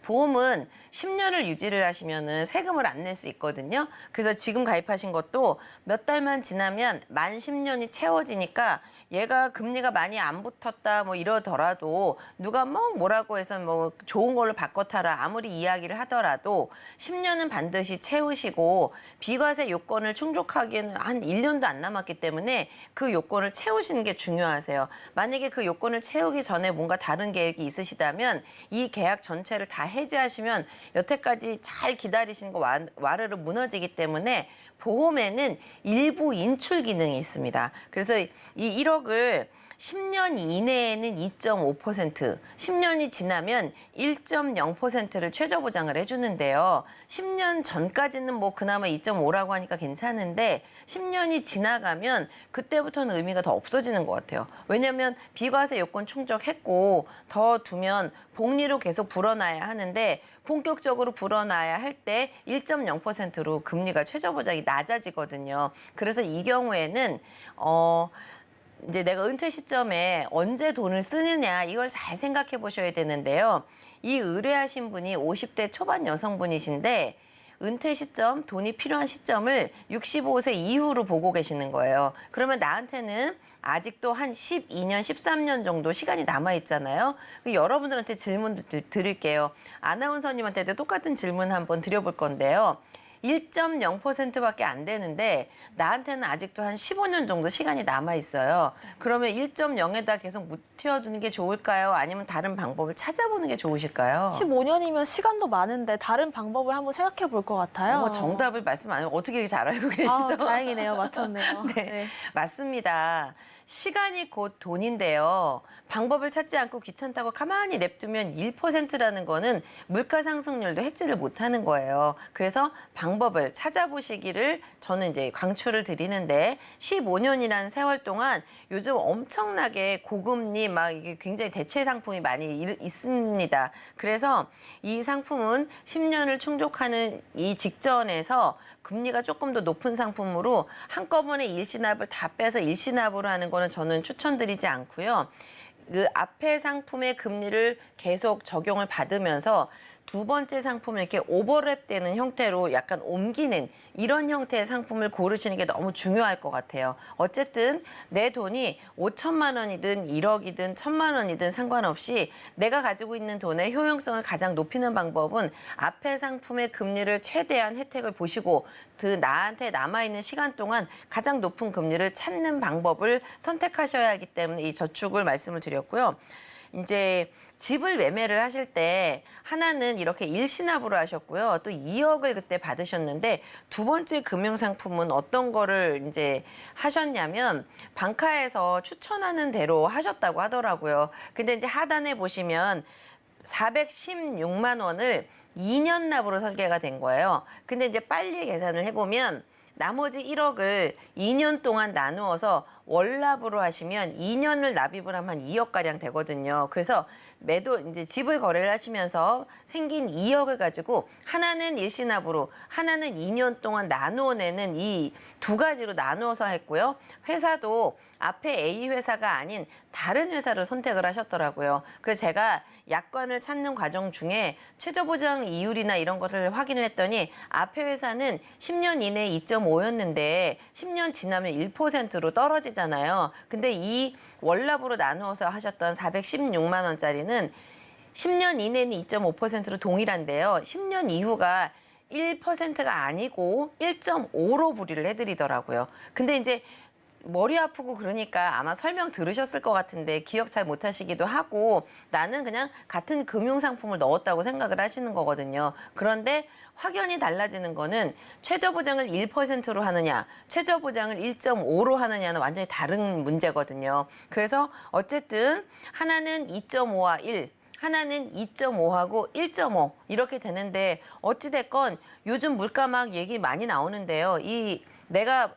보험은 10년을 유지를 하시면은 세금을 안 낼 수 있거든요. 그래서 지금 가입하신 것도 몇 달만 지나면 만 10년이 채워지니까 얘가 금리가 많이 안 붙었다 뭐 이러더라도 누가 뭐라고 해서 뭐 좋은 걸로 바꿔 타라 아무리 이야기를 하더라도 10년은 반드시 채우시고 비과세 요건을 충족하기에는 한 1년도 안 남았기 때문에 그 요건을 채우시는 게 중요하세요. 만약에 그 요건을 채우기 전에 뭔가 다른 계획이 있으시다면 이 계약 전체를 다 해지하시면 여태까지 잘 기다리신 거 와르르 무너지기 때문에 보험에는 일부 인출 기능이 있습니다. 그래서 이 1억을 10년 이내에는 2.5%, 10년이 지나면 1.0%를 최저 보장을 해주는데요. 10년 전까지는 뭐 그나마 2.5라고 하니까 괜찮은데 10년이 지나가면 그때부터는 의미가 더 없어지는 것 같아요. 왜냐하면 비과세 요건 충족했고 더 두면 복리로 계속 불어나야 하는데 본격적으로 불어나야 할 때 1.0%로 금리가 최저 보장이 낮아지거든요. 그래서 이 경우에는 이제 내가 은퇴 시점에 언제 돈을 쓰느냐 이걸 잘 생각해 보셔야 되는데요. 이 의뢰하신 분이 50대 초반 여성분이신데 은퇴 시점, 돈이 필요한 시점을 65세 이후로 보고 계시는 거예요. 그러면 나한테는 아직도 한 12년, 13년 정도 시간이 남아있잖아요. 여러분들한테 질문 드릴게요. 아나운서님한테도 똑같은 질문 한번 드려볼 건데요. 1.0%밖에 안 되는데 나한테는 아직도 한 15년 정도 시간이 남아 있어요. 그러면 1.0에다 계속 묻혀두는 게 좋을까요? 아니면 다른 방법을 찾아보는 게 좋으실까요? 15년이면 시간도 많은데 다른 방법을 한번 생각해 볼 것 같아요. 정답을 말씀 안 하고 어떻게 이렇게 잘 알고 계시죠? 다행이네요. 맞췄네요. 네, 맞습니다. 시간이 곧 돈인데요. 방법을 찾지 않고 귀찮다고 가만히 냅두면 1%라는 거는 물가 상승률도 해지를 못하는 거예요. 그래서 방법을 찾아보시기를 저는 이제 강추를 드리는데 15년이라는 세월 동안 요즘 엄청나게 고금리 막 이게 굉장히 대체 상품이 많이 있습니다. 그래서 이 상품은 10년을 충족하는 이 직전에서 금리가 조금 더 높은 상품으로 한꺼번에 일시납을 다 빼서 일시납으로 하는 거는 저는 추천드리지 않고요. 그 앞에 상품의 금리를 계속 적용을 받으면서 두 번째 상품을 이렇게 오버랩되는 형태로 약간 옮기는 이런 형태의 상품을 고르시는 게 너무 중요할 것 같아요. 어쨌든 내 돈이 5천만 원이든 1억이든 1,000만 원이든 상관없이 내가 가지고 있는 돈의 효용성을 가장 높이는 방법은 앞에 상품의 금리를 최대한 혜택을 보시고 나한테 남아있는 시간 동안 가장 높은 금리를 찾는 방법을 선택하셔야 하기 때문에 이 저축을 말씀을 드렸고요. 이제 집을 매매를 하실 때 하나는 이렇게 일시납으로 하셨고요. 또 2억을 그때 받으셨는데 두 번째 금융상품은 어떤 거를 이제 하셨냐면 방카에서 추천하는 대로 하셨다고 하더라고요. 근데 이제 하단에 보시면 416만 원을 2년 납으로 설계가 된 거예요. 근데 이제 빨리 계산을 해보면 나머지 1억을 2년 동안 나누어서 월납으로 하시면 2년을 납입을 하면 한 2억가량 되거든요. 그래서 이제 집을 거래를 하시면서 생긴 2억을 가지고 하나는 일시납으로, 하나는 2년 동안 나누어 내는 이 두 가지로 나누어서 했고요. 회사도 앞에 A 회사가 아닌 다른 회사를 선택을 하셨더라고요. 그래서 제가 약관을 찾는 과정 중에 최저보장 이율이나 이런 것을 확인을 했더니 앞에 회사는 10년 이내에 2.5였는데 10년 지나면 1%로 떨어지잖아요. 근데 이 월납으로 나누어서 하셨던 416만 원짜리는 10년 이내는 2.5%로 동일한데요. 10년 이후가 1%가 아니고 1.5로 불이를 해드리더라고요. 근데 이제 머리 아프고 그러니까 아마 설명 들으셨을 것 같은데 기억 잘 못하시기도 하고 나는 그냥 같은 금융상품을 넣었다고 생각을 하시는 거거든요. 그런데 확연히 달라지는 거는 최저보장을 1%로 하느냐, 최저보장을 1.5로 하느냐는 완전히 다른 문제거든요. 그래서 어쨌든 하나는 2.5와 1, 하나는 2.5하고 1.5 이렇게 되는데 어찌됐건 요즘 물가 막 얘기 많이 나오는데요. 내가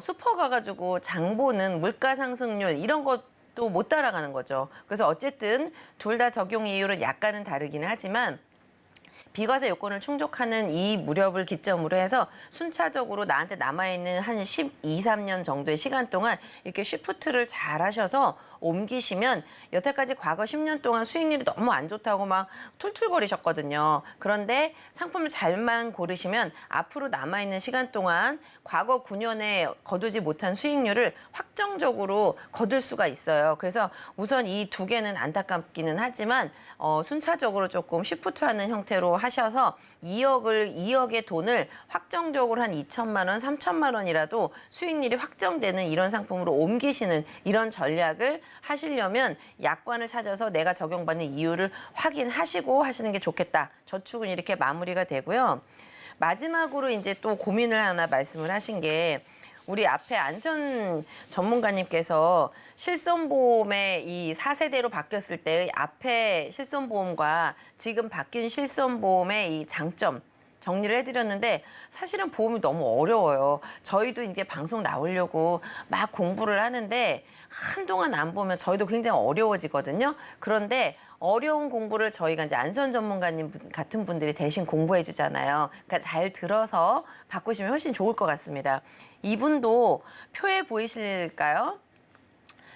슈퍼 가가지고 장 보는 물가 상승률 이런 것도 못 따라가는 거죠. 그래서 어쨌든 둘 다 적용 이율은 약간은 다르기는 하지만 비과세 요건을 충족하는 이 무렵을 기점으로 해서 순차적으로 나한테 남아있는 한 12, 13년 정도의 시간 동안 이렇게 쉬프트를 잘 하셔서 옮기시면 여태까지 과거 10년 동안 수익률이 너무 안 좋다고 막 툴툴거리셨거든요. 그런데 상품을 잘만 고르시면 앞으로 남아있는 시간 동안 과거 9년에 거두지 못한 수익률을 확정적으로 거둘 수가 있어요. 그래서 우선 이 두 개는 안타깝기는 하지만 순차적으로 조금 쉬프트하는 형태로 하셔서 2억의 돈을 확정적으로 한 2천만 원, 3천만 원이라도 수익률이 확정되는 이런 상품으로 옮기시는 이런 전략을 하시려면 약관을 찾아서 내가 적용받는 이유를 확인하시고 하시는 게 좋겠다. 저축은 이렇게 마무리가 되고요. 마지막으로 이제 또 고민을 하나 말씀을 하신 게 우리 앞에 안전 전문가님께서 실손보험의 이 4세대로 바뀌었을 때의 앞에 실손보험과 지금 바뀐 실손보험의 이 장점 정리를 해드렸는데 사실은 보험이 너무 어려워요. 저희도 이제 방송 나오려고 막 공부를 하는데 한동안 안 보면 저희도 굉장히 어려워지거든요. 그런데 어려운 공부를 저희가 이제 안전 전문가님 같은 분들이 대신 공부해 주잖아요. 그러니까 잘 들어서 바꾸시면 훨씬 좋을 것 같습니다. 이분도 표에 보이실까요?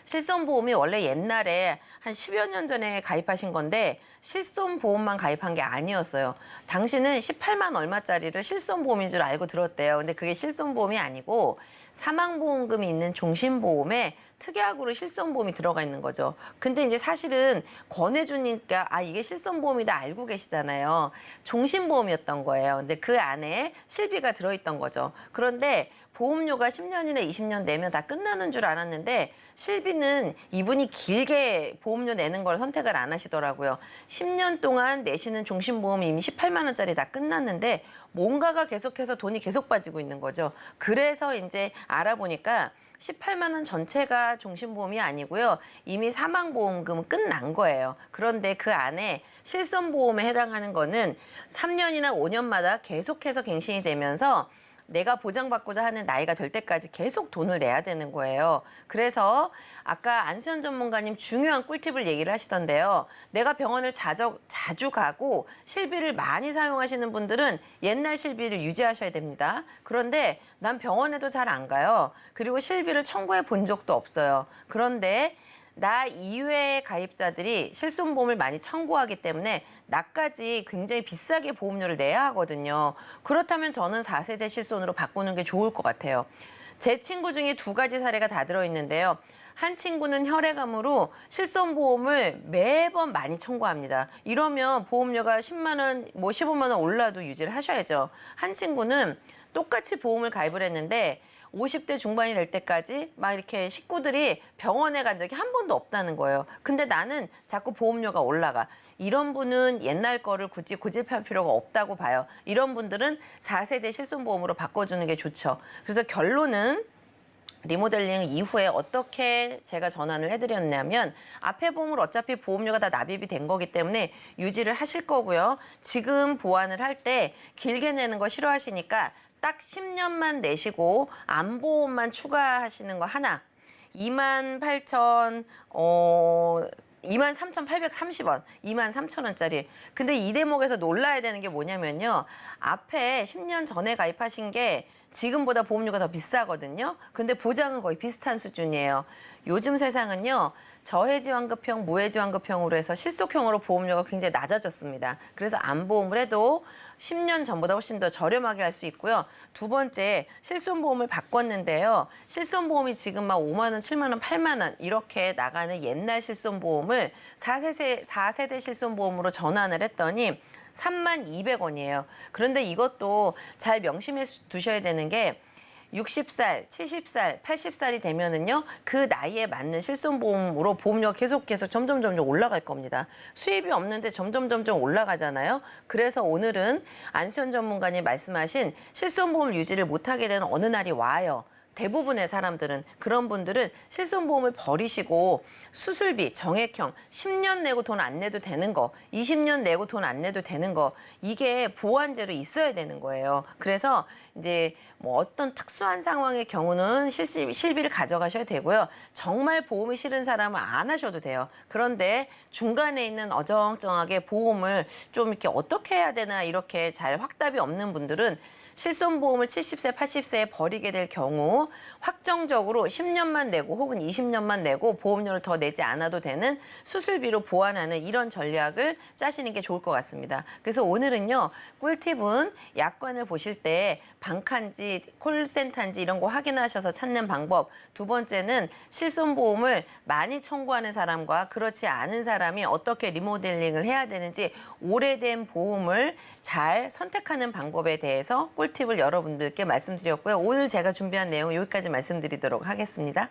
실손보험이 원래 옛날에 한 10여 년 전에 가입하신 건데 실손보험만 가입한 게 아니었어요. 당시는 18만 얼마짜리를 실손보험인 줄 알고 들었대요. 근데 그게 실손보험이 아니고 사망보험금이 있는 종신보험에 특약으로 실손보험이 들어가 있는 거죠. 근데 이제 사실은 권해주니까 이게 실손보험이다 알고 계시잖아요. 종신보험이었던 거예요. 근데 그 안에 실비가 들어있던 거죠. 그런데 보험료가 10년이나 20년 내면 다 끝나는 줄 알았는데 실비는 이분이 길게 보험료 내는 걸 선택을 안 하시더라고요. 10년 동안 내시는 종신보험이 이미 18만 원짜리 다 끝났는데 뭔가가 계속해서 돈이 계속 빠지고 있는 거죠. 그래서 이제 알아보니까 18만 원 전체가 종신보험이 아니고요. 이미 사망보험금은 끝난 거예요. 그런데 그 안에 실손보험에 해당하는 거는 3년이나 5년마다 계속해서 갱신이 되면서 내가 보장받고자 하는 나이가 될 때까지 계속 돈을 내야 되는 거예요. 그래서 아까 안수현 전문가님 중요한 꿀팁을 얘기를 하시던데요. 내가 병원을 자주 가고 실비를 많이 사용하시는 분들은 옛날 실비를 유지하셔야 됩니다. 그런데 난 병원에도 잘 안 가요. 그리고 실비를 청구해 본 적도 없어요. 그런데 나 이외의 가입자들이 실손보험을 많이 청구하기 때문에 나까지 굉장히 비싸게 보험료를 내야 하거든요. 그렇다면 저는 4세대 실손으로 바꾸는 게 좋을 것 같아요. 제 친구 중에 두 가지 사례가 다 들어있는데요. 한 친구는 혈액암으로 실손보험을 매번 많이 청구합니다. 이러면 보험료가 10만 원, 15만 원 올라도 유지를 하셔야죠. 한 친구는 똑같이 보험을 가입을 했는데 50대 중반이 될 때까지 막 이렇게 식구들이 병원에 간 적이 한 번도 없다는 거예요. 근데 나는 자꾸 보험료가 올라가. 이런 분은 옛날 거를 굳이 고집할 필요가 없다고 봐요. 이런 분들은 4세대 실손보험으로 바꿔주는 게 좋죠. 그래서 결론은 리모델링 이후에 어떻게 제가 전환을 해드렸냐면 앞에 보험을 어차피 보험료가 다 납입이 된 거기 때문에 유지를 하실 거고요. 지금 보완을 할 때 길게 내는 거 싫어하시니까 딱 10년만 내시고 암보험만 추가하시는 거 하나. 23,830원, 23,000원짜리. 근데 이 대목에서 놀라야 되는 게 뭐냐면요. 앞에 10년 전에 가입하신 게 지금보다 보험료가 더 비싸거든요. 근데 보장은 거의 비슷한 수준이에요. 요즘 세상은요. 저해지 환급형, 무해지 환급형으로 해서 실속형으로 보험료가 굉장히 낮아졌습니다. 그래서 안보험을 해도 10년 전보다 훨씬 더 저렴하게 할 수 있고요. 두 번째, 실손보험을 바꿨는데요. 실손보험이 지금 막 5만 원, 7만 원, 8만 원 이렇게 나가는 옛날 실손보험을 4세대 실손보험으로 전환을 했더니 32,200원이에요. 그런데 이것도 잘 명심해 두셔야 되는 게 60살, 70살, 80살이 되면은요, 그 나이에 맞는 실손보험으로 보험료가 계속 점점 올라갈 겁니다. 수입이 없는데 점점 올라가잖아요. 그래서 오늘은 안수현 전문가님 말씀하신 실손보험 유지를 못하게 되는 어느 날이 와요. 대부분의 사람들은 그런 분들은 실손보험을 버리시고 수술비, 정액형 10년 내고 돈 안 내도 되는 거, 20년 내고 돈 안 내도 되는 거 이게 보완제로 있어야 되는 거예요. 그래서 이제 뭐 어떤 특수한 상황의 경우는 실비를 가져가셔야 되고요. 정말 보험이 싫은 사람은 안 하셔도 돼요. 그런데 중간에 있는 어정쩡하게 보험을 좀 이렇게 어떻게 해야 되나 이렇게 잘 확답이 없는 분들은 실손보험을 70세, 80세에 버리게 될 경우 확정적으로 10년만 내고 혹은 20년만 내고 보험료를 더 내지 않아도 되는 수술비로 보완하는 이런 전략을 짜시는 게 좋을 것 같습니다. 그래서 오늘은요. 꿀팁은 약관을 보실 때 방칸지, 콜센터인지 이런 거 확인하셔서 찾는 방법. 두 번째는 실손보험을 많이 청구하는 사람과 그렇지 않은 사람이 어떻게 리모델링을 해야 되는지 오래된 보험을 잘 선택하는 방법에 대해서 꿀팁을 여러분들께 말씀드렸고요. 오늘 제가 준비한 내용 여기까지 말씀드리도록 하겠습니다.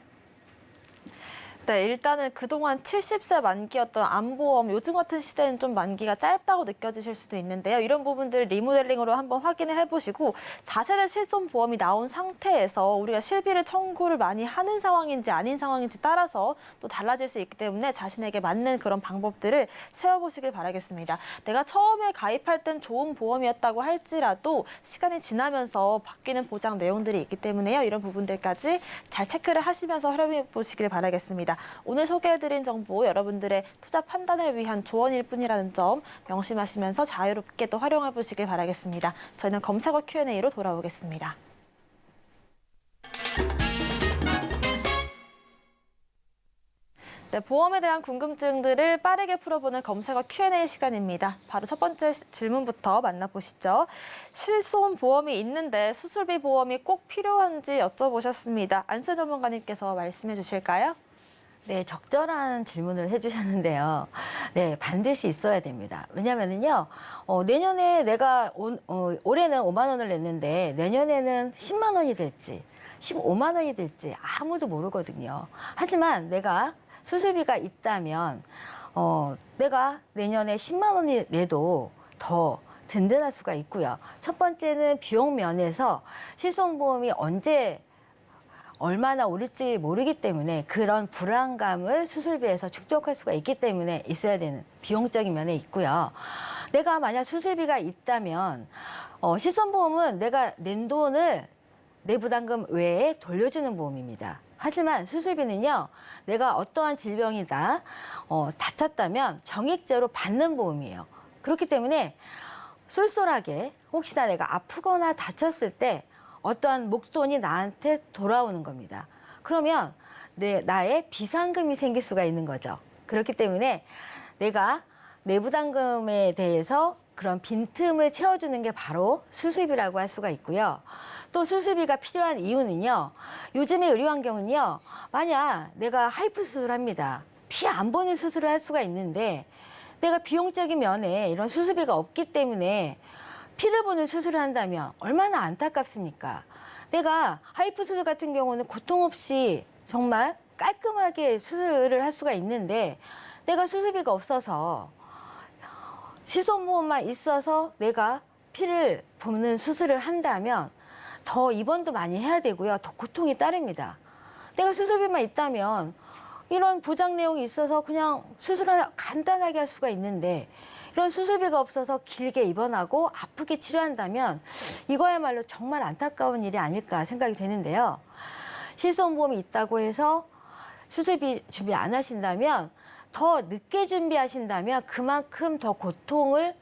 네, 일단은 그동안 70세 만기였던 안보험, 요즘 같은 시대는 좀 만기가 짧다고 느껴지실 수도 있는데요. 이런 부분들 리모델링으로 한번 확인을 해보시고 4세대 실손보험이 나온 상태에서 우리가 실비를 청구를 많이 하는 상황인지 아닌 상황인지 따라서 또 달라질 수 있기 때문에 자신에게 맞는 그런 방법들을 세워보시길 바라겠습니다. 내가 처음에 가입할 땐 좋은 보험이었다고 할지라도 시간이 지나면서 바뀌는 보장 내용들이 있기 때문에요. 이런 부분들까지 잘 체크를 하시면서 활용해 보시길 바라겠습니다. 오늘 소개해드린 정보 여러분들의 투자 판단을 위한 조언일 뿐이라는 점 명심하시면서 자유롭게 또 활용해 보시길 바라겠습니다. 저희는 검색어 Q&A로 돌아오겠습니다. 네, 보험에 대한 궁금증들을 빠르게 풀어보는 검색어 Q&A 시간입니다. 바로 첫 번째 질문부터 만나보시죠. 실손보험이 있는데 수술비 보험이 꼭 필요한지 여쭤보셨습니다. 안수현 전문가님께서 말씀해 주실까요? 네, 적절한 질문을 해주셨는데요. 네, 반드시 있어야 됩니다. 왜냐면은요, 내년에 내가 올해는 5만 원을 냈는데 내년에는 10만 원이 될지, 15만 원이 될지 아무도 모르거든요. 하지만 내가 수술비가 있다면, 내가 내년에 10만 원이 내도 더 든든할 수가 있고요. 첫 번째는 비용 면에서 실손보험이 언제 얼마나 오를지 모르기 때문에 그런 불안감을 수술비에서 축적할 수가 있기 때문에 있어야 되는 비용적인 면에 있고요. 내가 만약 수술비가 있다면 실손보험은 내가 낸 돈을 내 부담금 외에 돌려주는 보험입니다. 하지만 수술비는요. 내가 어떠한 질병이다 다쳤다면 정액제로 받는 보험이에요. 그렇기 때문에 쏠쏠하게 혹시나 내가 아프거나 다쳤을 때 어떠한 목돈이 나한테 돌아오는 겁니다. 그러면 나의 비상금이 생길 수가 있는 거죠. 그렇기 때문에 내가 내부담금에 대해서 그런 빈틈을 채워주는 게 바로 수술비라고 할 수가 있고요. 또 수술비가 필요한 이유는요. 요즘의 의료 환경은요. 만약 내가 하이프 수술을 합니다. 피 안 보는 수술을 할 수가 있는데 내가 비용적인 면에 이런 수술비가 없기 때문에 피를 보는 수술을 한다면 얼마나 안타깝습니까? 내가 하이프 수술 같은 경우는 고통 없이 정말 깔끔하게 수술을 할 수가 있는데 내가 수술비가 없어서 실손보험만 있어서 내가 피를 보는 수술을 한다면 더 입원도 많이 해야 되고요. 더 고통이 따릅니다. 내가 수술비만 있다면 이런 보장 내용이 있어서 그냥 수술을 간단하게 할 수가 있는데 이런 수술비가 없어서 길게 입원하고 아프게 치료한다면 이거야말로 정말 안타까운 일이 아닐까 생각이 되는데요. 실손보험이 있다고 해서 수술비 준비 안 하신다면 더 늦게 준비하신다면 그만큼 더 고통을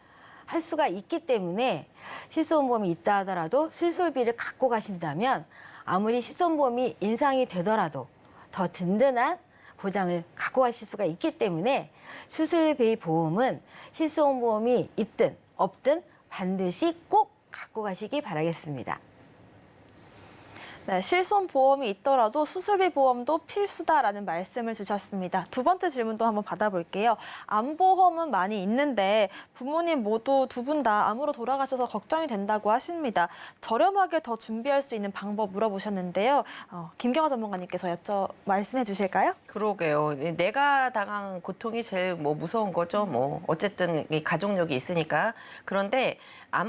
할 수가 있기 때문에 실손보험이 있다 하더라도 수술비를 갖고 가신다면 아무리 실손보험이 인상이 되더라도 더 든든한 보장을 갖고 가실 수가 있기 때문에 수술비 보험은 실손보험이 있든 없든 반드시 꼭 갖고 가시기 바라겠습니다. 네, 실손보험이 있더라도 수술비 보험도 필수다라는 말씀을 주셨습니다. 두 번째 질문도 한번 받아볼게요. 암보험은 많이 있는데 부모님 모두 두 분 다 암으로 돌아가셔서 걱정이 된다고 하십니다. 저렴하게 더 준비할 수 있는 방법 물어보셨는데요. 김경아 전문가님께서 말씀해 주실까요? 그러게요. 내가 당한 고통이 제일 무서운 거죠. 어쨌든 이 가족력이 있으니까. 그런데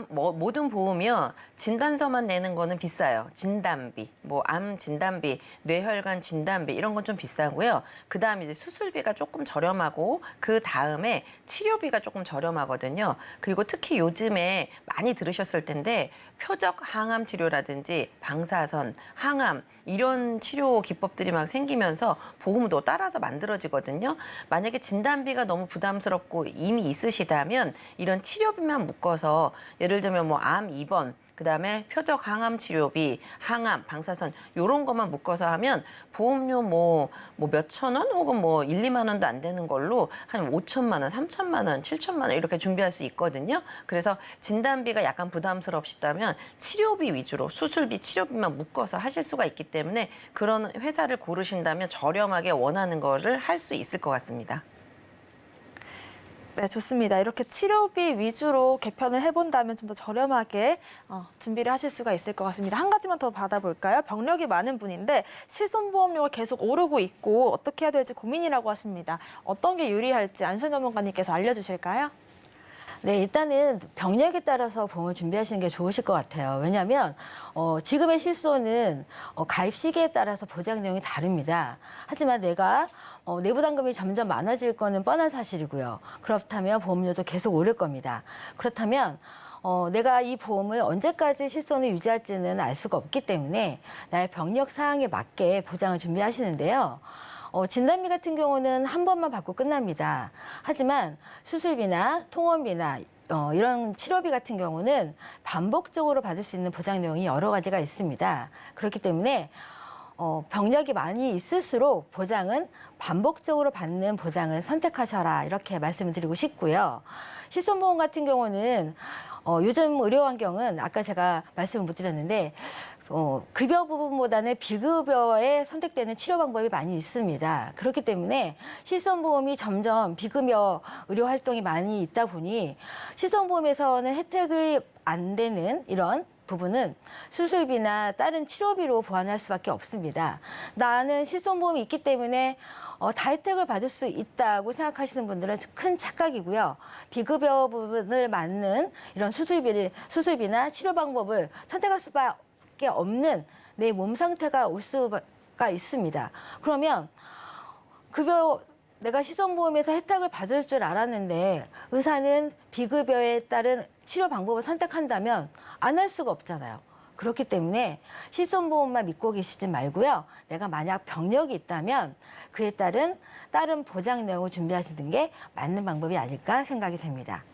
모든 보험이요. 진단서만 내는 거는 비싸요. 진단비, 암 진단비, 뇌혈관 진단비 이런 건 좀 비싸고요. 그다음에 이제 수술비가 조금 저렴하고 그 다음에 치료비가 조금 저렴하거든요. 그리고 특히 요즘에 많이 들으셨을 텐데 표적 항암 치료라든지 방사선, 항암 이런 치료 기법들이 막 생기면서 보험도 따라서 만들어지거든요. 만약에 진단비가 너무 부담스럽고 이미 있으시다면 이런 치료비만 묶어서 예를 들면 암 입원, 그다음에 표적 항암 치료비, 항암, 방사선 요런 것만 묶어서 하면 보험료 몇천 원 혹은 1, 2만 원도 안 되는 걸로 한 5천만 원, 3천만 원, 7천만 원 이렇게 준비할 수 있거든요. 그래서 진단비가 약간 부담스럽시다면 치료비 위주로 수술비, 치료비만 묶어서 하실 수가 있기 때문에 그런 회사를 고르신다면 저렴하게 원하는 거를 할 수 있을 것 같습니다. 네, 좋습니다. 이렇게 치료비 위주로 개편을 해본다면 좀 더 저렴하게 준비를 하실 수가 있을 것 같습니다. 한 가지만 더 받아볼까요? 병력이 많은 분인데 실손보험료가 계속 오르고 있고 어떻게 해야 될지 고민이라고 하십니다. 어떤 게 유리할지 안수현 전문가님께서 알려주실까요? 네, 일단은 병력에 따라서 보험을 준비하시는 게 좋으실 것 같아요. 왜냐하면 지금의 실손은 가입 시기에 따라서 보장 내용이 다릅니다. 하지만 내가 내부 당금이 점점 많아질 거는 뻔한 사실이고요. 그렇다면 보험료도 계속 오를 겁니다. 그렇다면 내가 이 보험을 언제까지 실손을 유지할지는 알 수가 없기 때문에 나의 병력 사항에 맞게 보장을 준비하시는데요. 진단비 같은 경우는 한 번만 받고 끝납니다. 하지만 수술비나 통원비나 이런 치료비 같은 경우는 반복적으로 받을 수 있는 보장 내용이 여러 가지가 있습니다. 그렇기 때문에 병력이 많이 있을수록 보장은 반복적으로 받는 보장을 선택하셔라 이렇게 말씀을 드리고 싶고요. 실손보험 같은 경우는 요즘 의료 환경은 아까 제가 말씀을 못 드렸는데 급여 부분보다는 비급여에 선택되는 치료 방법이 많이 있습니다. 그렇기 때문에 실손보험이 점점 비급여 의료 활동이 많이 있다 보니 실손보험에서는 혜택이 안 되는 이런 부분은 수술비나 다른 치료비로 보완할 수밖에 없습니다. 나는 실손보험이 있기 때문에 다 혜택을 받을 수 있다고 생각하시는 분들은 큰 착각이고요. 비급여 부분을 맞는 이런 수술비나 치료 방법을 선택할 수밖에 없는 내 몸 상태가 올 수가 있습니다. 그러면 내가 실손보험에서 혜택을 받을 줄 알았는데 의사는 비급여에 따른 치료 방법을 선택한다면 안 할 수가 없잖아요. 그렇기 때문에 실손보험만 믿고 계시지 말고요. 내가 만약 병력이 있다면 그에 따른 다른 보장 내용을 준비하시는 게 맞는 방법이 아닐까 생각이 됩니다.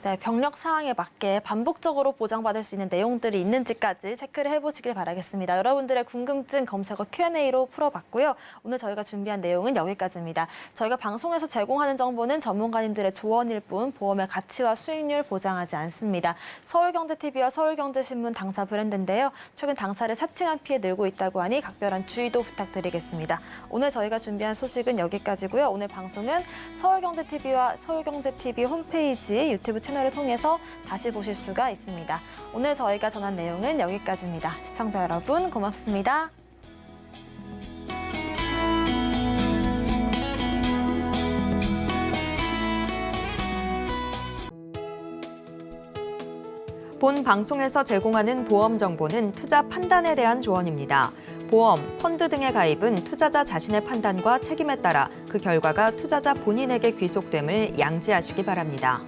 네, 병력 사항에 맞게 반복적으로 보장받을 수 있는 내용들이 있는지까지 체크를 해보시길 바라겠습니다. 여러분들의 궁금증 검색어 Q&A로 풀어봤고요. 오늘 저희가 준비한 내용은 여기까지입니다. 저희가 방송에서 제공하는 정보는 전문가님들의 조언일 뿐 보험의 가치와 수익률 보장하지 않습니다. 서울경제TV와 서울경제신문 당사 브랜드인데요. 최근 당사를 사칭한 피해 늘고 있다고 하니 각별한 주의도 부탁드리겠습니다. 오늘 저희가 준비한 소식은 여기까지고요. 오늘 방송은 서울경제TV와 서울경제TV 홈페이지 유튜브 채널을 통해서 다시 보실 수가 있습니다. 오늘 저희가 전한 내용은 여기까지입니다. 시청자 여러분 고맙습니다. 본 방송에서 제공하는 보험 정보는 투자 판단에 대한 조언입니다. 보험, 펀드 등의 가입은 투자자 자신의 판단과 책임에 따라 그 결과가 투자자 본인에게 귀속됨을 양지하시기 바랍니다.